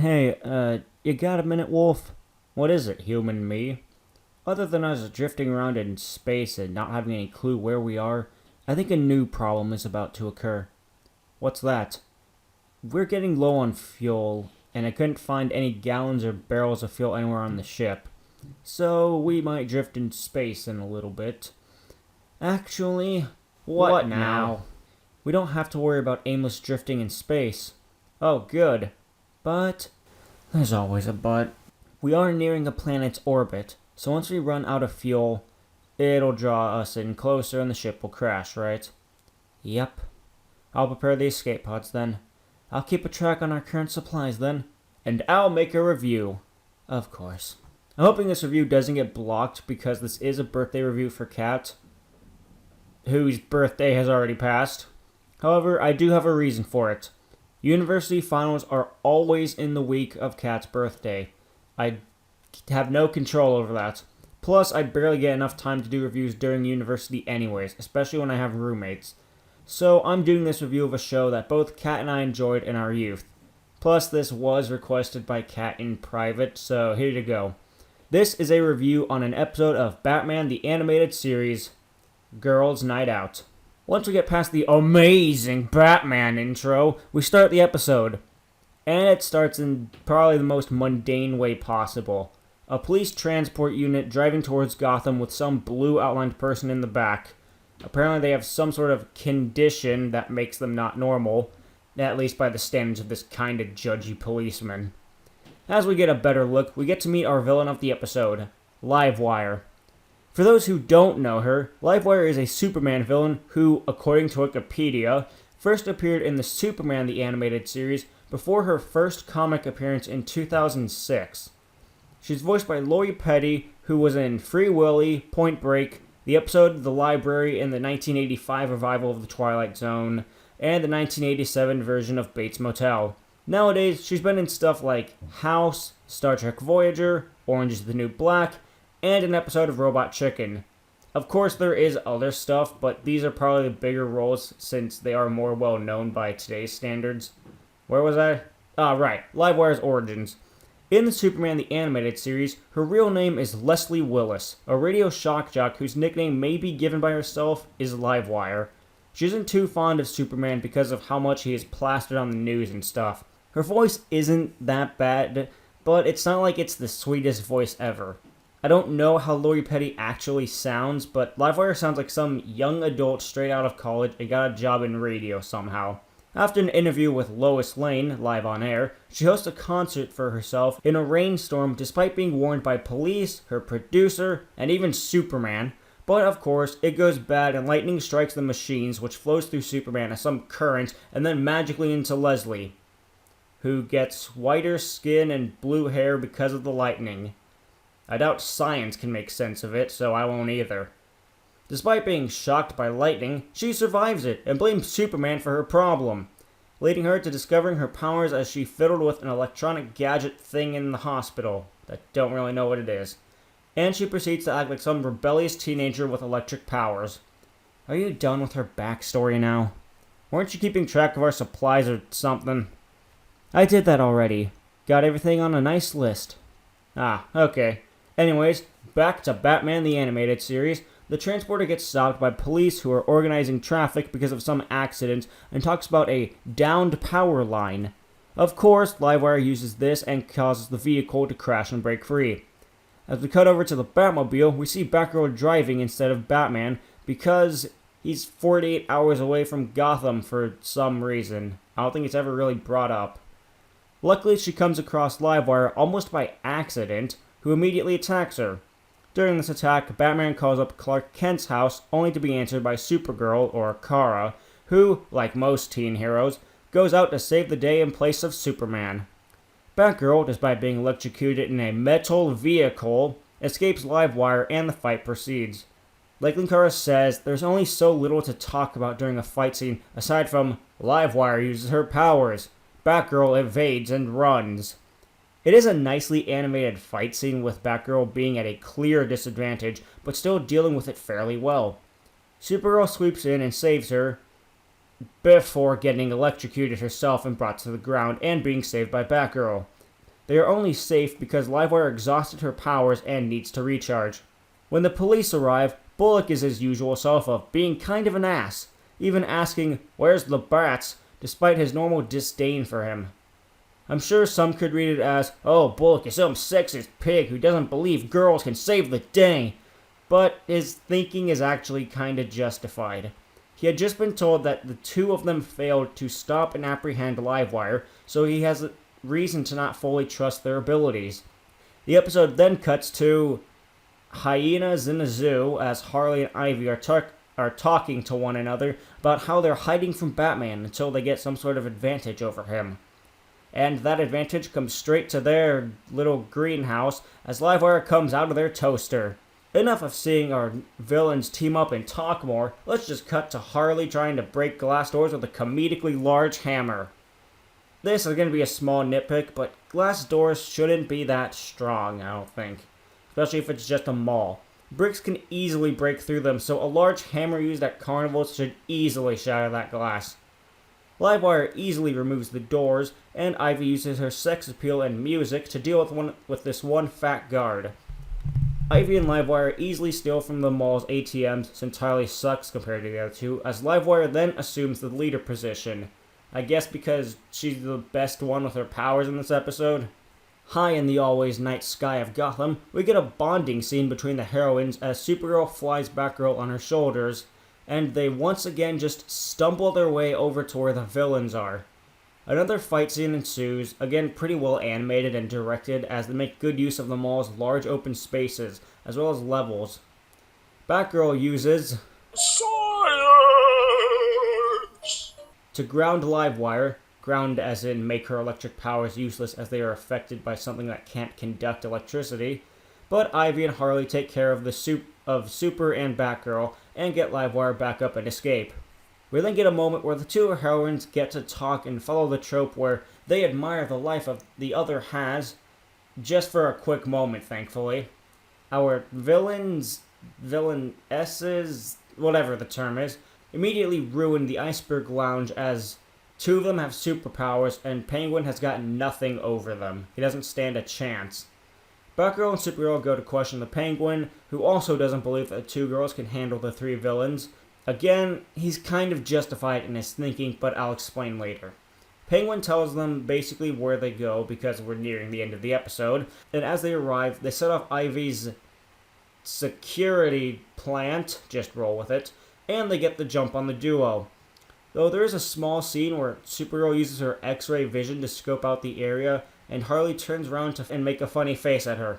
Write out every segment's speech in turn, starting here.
Hey, you got a minute, Wolf? What is it, human me? Other than us drifting around in space and not having any clue where we are, I think a new problem is about to occur. What's that? We're getting low on fuel, and I couldn't find any gallons or barrels of fuel anywhere on the ship. So we might drift in space in a little bit. Actually, what now? We don't have to worry about aimless drifting in space. Oh, good. But there's always a but. We are nearing a planet's orbit, so once we run out of fuel, it'll draw us in closer and the ship will crash, right? Yep. I'll prepare the escape pods then. I'll keep a track on our current supplies then. And I'll make a review. Of course. I'm hoping this review doesn't get blocked because this is a birthday review for Kat, whose birthday has already passed. However, I do have a reason for it. University finals are always in the week of Kat's birthday. I have no control over that. Plus, I barely get enough time to do reviews during university anyways, especially when I have roommates. So I'm doing this review of a show that both Kat and I enjoyed in our youth. Plus, this was requested by Kat in private, so here you go. This is a review on an episode of Batman the Animated Series, Girls' Night Out. Once we get past the amazing Batman intro, we start the episode. And it starts in probably the most mundane way possible. A police transport unit driving towards Gotham with some blue outlined person in the back. Apparently they have some sort of condition that makes them not normal, at least by the standards of this kind of judgy policeman. As we get a better look, we get to meet our villain of the episode, Livewire. For those who don't know her, Livewire is a Superman villain who, according to Wikipedia, first appeared in the Superman the Animated Series before her first comic appearance in 2006. She's voiced by Lori Petty, who was in Free Willy, Point Break, the episode The Library in the 1985 revival of The Twilight Zone, and the 1987 version of Bates Motel. Nowadays, she's been in stuff like House, Star Trek Voyager, Orange is the New Black, and an episode of Robot Chicken. Of course, there is other stuff, but these are probably the bigger roles since they are more well known by today's standards. Where was I? Right, Livewire's origins. In the Superman the Animated Series, her real name is Leslie Willis, a radio shock jock whose nickname may be given by herself is Livewire. She isn't too fond of Superman because of how much he is plastered on the news and stuff. Her voice isn't that bad, but it's not like it's the sweetest voice ever. I don't know how Lori Petty actually sounds, but Livewire sounds like some young adult straight out of college and got a job in radio somehow. After an interview with Lois Lane, live on air, she hosts a concert for herself in a rainstorm despite being warned by police, her producer, and even Superman. But of course, it goes bad and lightning strikes the machines, which flows through Superman as some current and then magically into Leslie, who gets whiter skin and blue hair because of the lightning. I doubt science can make sense of it, so I won't either. Despite being shocked by lightning, she survives it and blames Superman for her problem, leading her to discovering her powers as she fiddled with an electronic gadget thing in the hospital that don't really know what it is. And she proceeds to act like some rebellious teenager with electric powers. Are you done with her backstory now? Weren't you keeping track of our supplies or something? I did that already. Got everything on a nice list. Okay. Anyways, back to Batman the Animated Series. The transporter gets stopped by police who are organizing traffic because of some accident and talks about a downed power line. Of course, Livewire uses this and causes the vehicle to crash and break free. As we cut over to the Batmobile, we see Batgirl driving instead of Batman because he's 48 hours away from Gotham for some reason. I don't think it's ever really brought up. Luckily, she comes across Livewire almost by accident, who immediately attacks her. During this attack, Batman calls up Clark Kent's house only to be answered by Supergirl, or Kara, who, like most teen heroes, goes out to save the day in place of Superman. Batgirl, despite being electrocuted in a metal vehicle, escapes Livewire and the fight proceeds. Like Kara says, there's only so little to talk about during a fight scene aside from Livewire uses her powers, Batgirl evades and runs. It is a nicely animated fight scene with Batgirl being at a clear disadvantage, but still dealing with it fairly well. Supergirl sweeps in and saves her, before getting electrocuted herself and brought to the ground and being saved by Batgirl. They are only safe because Livewire exhausted her powers and needs to recharge. When the police arrive, Bullock is his usual self of being kind of an ass, even asking, "Where's the brats?" despite his normal disdain for him. I'm sure some could read it as, "Oh, Bullock is some sexist pig who doesn't believe girls can save the day," but his thinking is actually kinda justified. He had just been told that the two of them failed to stop and apprehend Livewire, so he has a reason to not fully trust their abilities. The episode then cuts to hyenas in a zoo as Harley and Ivy are talking to one another about how they're hiding from Batman until they get some sort of advantage over him. And that advantage comes straight to their little greenhouse as Livewire comes out of their toaster. Enough of seeing our villains team up and talk more, let's just cut to Harley trying to break glass doors with a comedically large hammer. This is going to be a small nitpick, but glass doors shouldn't be that strong, I don't think. Especially if it's just a mall. Bricks can easily break through them, so a large hammer used at carnivals should easily shatter that glass. Livewire easily removes the doors, and Ivy uses her sex appeal and music to deal with this one fat guard. Ivy and Livewire easily steal from the mall's ATMs since Harley sucks compared to the other two, as Livewire then assumes the leader position. I guess because she's the best one with her powers in this episode. High in the always night sky of Gotham, we get a bonding scene between the heroines as Supergirl flies Batgirl on her shoulders, and they once again just stumble their way over to where the villains are. Another fight scene ensues, again pretty well animated and directed as they make good use of the mall's large open spaces, as well as levels. Batgirl uses science to ground Livewire, ground as in make her electric powers useless as they are affected by something that can't conduct electricity, but Ivy and Harley take care of Super and Batgirl and get Livewire back up and escape. We then get a moment where the two heroines get to talk and follow the trope where they admire the life of the other has, just for a quick moment, thankfully. Our villainesses, whatever the term is, immediately ruin the Iceberg Lounge as two of them have superpowers and Penguin has gotten nothing over them. He doesn't stand a chance. Batgirl and Supergirl go to question the Penguin, who also doesn't believe that the two girls can handle the three villains. Again, he's kind of justified in his thinking, but I'll explain later. Penguin tells them basically where they go because we're nearing the end of the episode, and as they arrive, they set off Ivy's security plant, just roll with it, and they get the jump on the duo. Though there is a small scene where Supergirl uses her X-ray vision to scope out the area, and Harley turns around and make a funny face at her.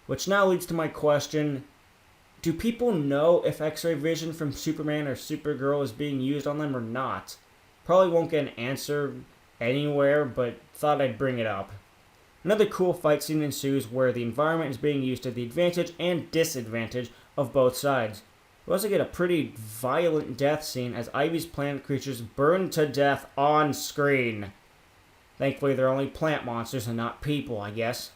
Which now leads to my question, do people know if X-ray vision from Superman or Supergirl is being used on them or not? Probably won't get an answer anywhere, but thought I'd bring it up. Another cool fight scene ensues where the environment is being used to the advantage and disadvantage of both sides. We also get a pretty violent death scene as Ivy's plant creatures burn to death on screen. Thankfully, they're only plant monsters and not people, I guess.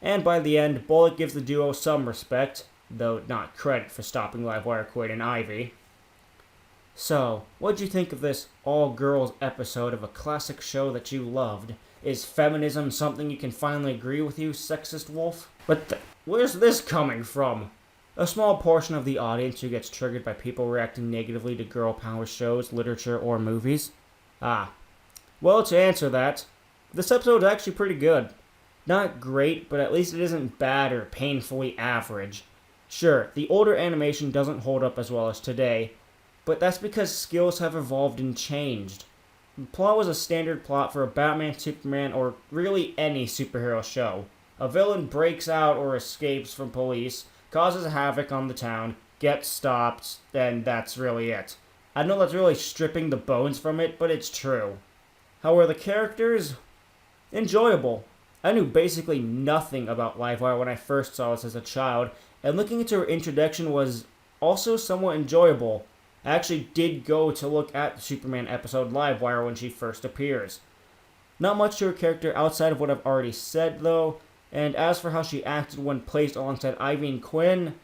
And by the end, Bullock gives the duo some respect, though not credit for stopping Livewire, Quinn, and Ivy. So, what'd you think of this all-girls episode of a classic show that you loved? Is feminism something you can finally agree with, you sexist wolf? Where's this coming from? A small portion of the audience who gets triggered by people reacting negatively to girl power shows, literature, or movies? Well, to answer that, this episode is actually pretty good. Not great, but at least it isn't bad or painfully average. Sure, the older animation doesn't hold up as well as today, but that's because skills have evolved and changed. The plot was a standard plot for a Batman, Superman, or really any superhero show. A villain breaks out or escapes from police, causes havoc on the town, gets stopped, and that's really it. I know that's really stripping the bones from it, but it's true. How were the characters? Enjoyable. I knew basically nothing about Livewire when I first saw this as a child, and looking into her introduction was also somewhat enjoyable. I actually did go to look at the Superman episode Livewire when she first appears. Not much to her character outside of what I've already said, though, and as for how she acted when placed alongside Ivy and Quinn,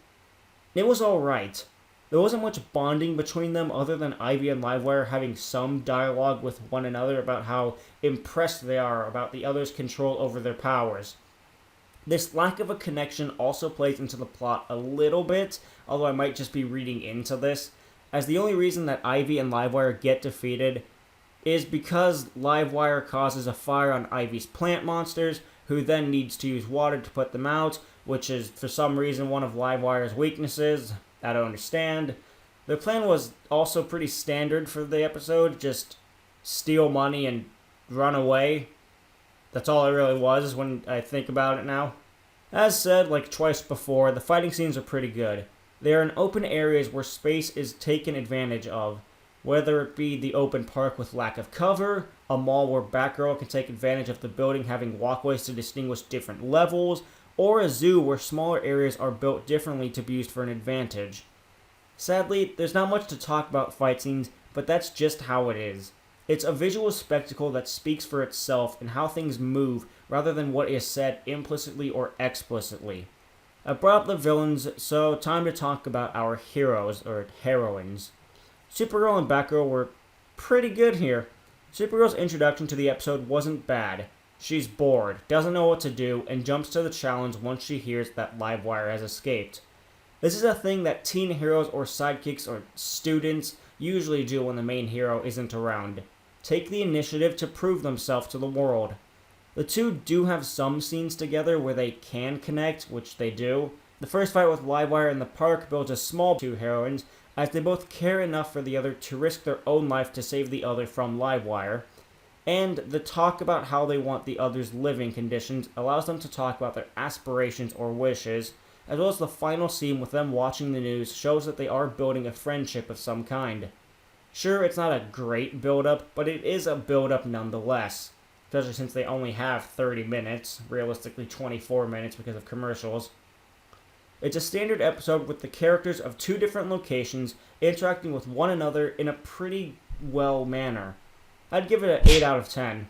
it was alright. There wasn't much bonding between them other than Ivy and Livewire having some dialogue with one another about how impressed they are about the other's control over their powers. This lack of a connection also plays into the plot a little bit, although I might just be reading into this, as the only reason that Ivy and Livewire get defeated is because Livewire causes a fire on Ivy's plant monsters, who then needs to use water to put them out, which is for some reason one of Livewire's weaknesses. I don't understand. Their plan was also pretty standard for the episode, just steal money and run away. That's all it really was when I think about it now. As said, like twice before, the fighting scenes are pretty good. They are in open areas where space is taken advantage of, whether it be the open park with lack of cover, a mall where Batgirl can take advantage of the building having walkways to distinguish different levels, or a zoo where smaller areas are built differently to be used for an advantage. Sadly, there's not much to talk about fight scenes, but that's just how it is. It's a visual spectacle that speaks for itself and how things move rather than what is said implicitly or explicitly. I brought up the villains, so time to talk about our heroes, or heroines. Supergirl and Batgirl were pretty good here. Supergirl's introduction to the episode wasn't bad. She's bored, doesn't know what to do, and jumps to the challenge once she hears that Livewire has escaped. This is a thing that teen heroes or sidekicks or students usually do when the main hero isn't around. Take the initiative to prove themselves to the world. The two do have some scenes together where they can connect, which they do. The first fight with Livewire in the park builds a small two heroines, as they both care enough for the other to risk their own life to save the other from Livewire. And the talk about how they want the other's living conditions allows them to talk about their aspirations or wishes, as well as the final scene with them watching the news shows that they are building a friendship of some kind. Sure, it's not a great build-up, but it is a build-up nonetheless, especially since they only have 30 minutes, realistically 24 minutes because of commercials. It's a standard episode with the characters of two different locations interacting with one another in a pretty well manner. I'd give it an 8 out of 10.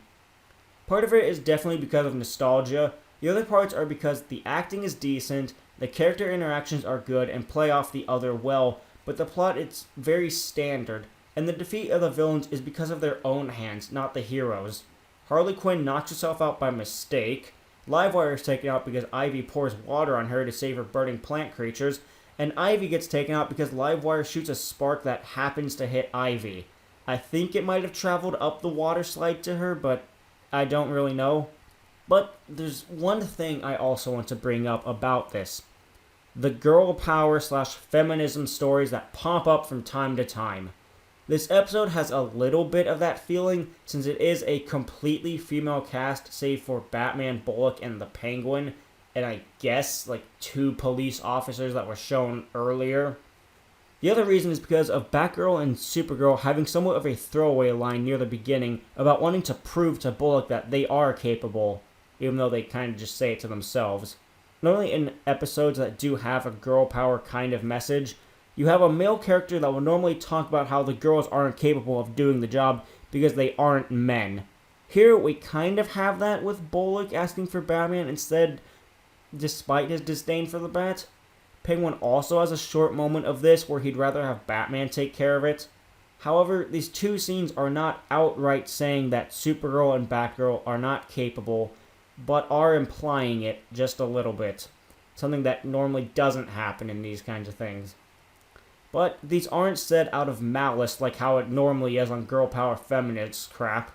Part of it is definitely because of nostalgia. The other parts are because the acting is decent, the character interactions are good and play off the other well, but the plot is very standard, and the defeat of the villains is because of their own hands, not the heroes. Harley Quinn knocks herself out by mistake, Livewire is taken out because Ivy pours water on her to save her burning plant creatures, and Ivy gets taken out because Livewire shoots a spark that happens to hit Ivy. I think it might have traveled up the water slide to her, but I don't really know. But there's one thing I also want to bring up about this. The girl power / feminism stories that pop up from time to time. This episode has a little bit of that feeling since it is a completely female cast save for Batman, Bullock, and the Penguin, and I guess like 2 police officers that were shown earlier. The other reason is because of Batgirl and Supergirl having somewhat of a throwaway line near the beginning about wanting to prove to Bullock that they are capable, even though they kind of just say it to themselves. Normally in episodes that do have a girl power kind of message, you have a male character that will normally talk about how the girls aren't capable of doing the job because they aren't men. Here we kind of have that with Bullock asking for Batman instead, despite his disdain for the Bat. Penguin also has a short moment of this where he'd rather have Batman take care of it. However, these two scenes are not outright saying that Supergirl and Batgirl are not capable, but are implying it just a little bit. Something that normally doesn't happen in these kinds of things. But these aren't said out of malice like how it normally is on girl power feminist crap.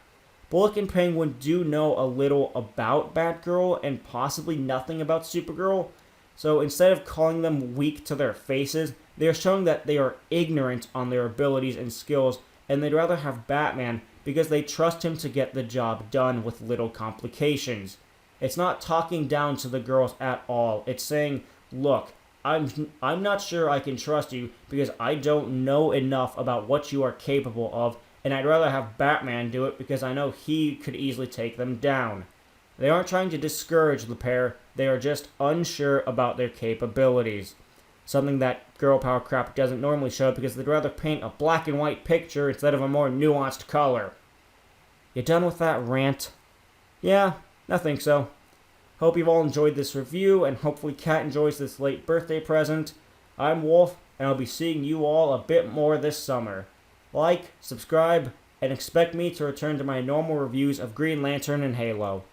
Bullock and Penguin do know a little about Batgirl and possibly nothing about Supergirl, so instead of calling them weak to their faces, they are showing that they are ignorant on their abilities and skills, and they'd rather have Batman because they trust him to get the job done with little complications. It's not talking down to the girls at all. It's saying, look, I'm not sure I can trust you because I don't know enough about what you are capable of, and I'd rather have Batman do it because I know he could easily take them down. They aren't trying to discourage the pair, they are just unsure about their capabilities. Something that girl power crap doesn't normally show because they'd rather paint a black and white picture instead of a more nuanced color. You done with that rant? Yeah, I think so. Hope you've all enjoyed this review, and hopefully Kat enjoys this late birthday present. I'm Wolf, and I'll be seeing you all a bit more this summer. Like, subscribe, and expect me to return to my normal reviews of Green Lantern and Halo.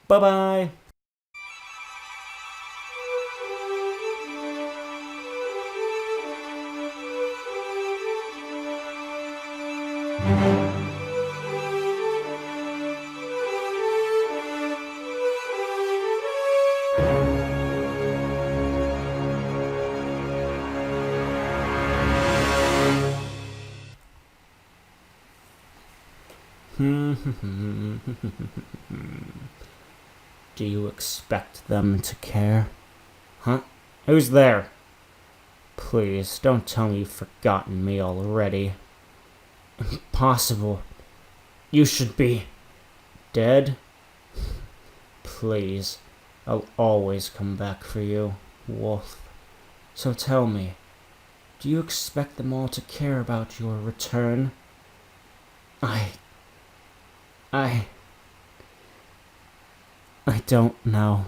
Bye-bye! Do you expect them to care? Huh? Who's there? Please, don't tell me you've forgotten me already. Impossible. You should be dead? Please, I'll always come back for you, Wolf. So tell me, do you expect them all to care about your return? I don't know.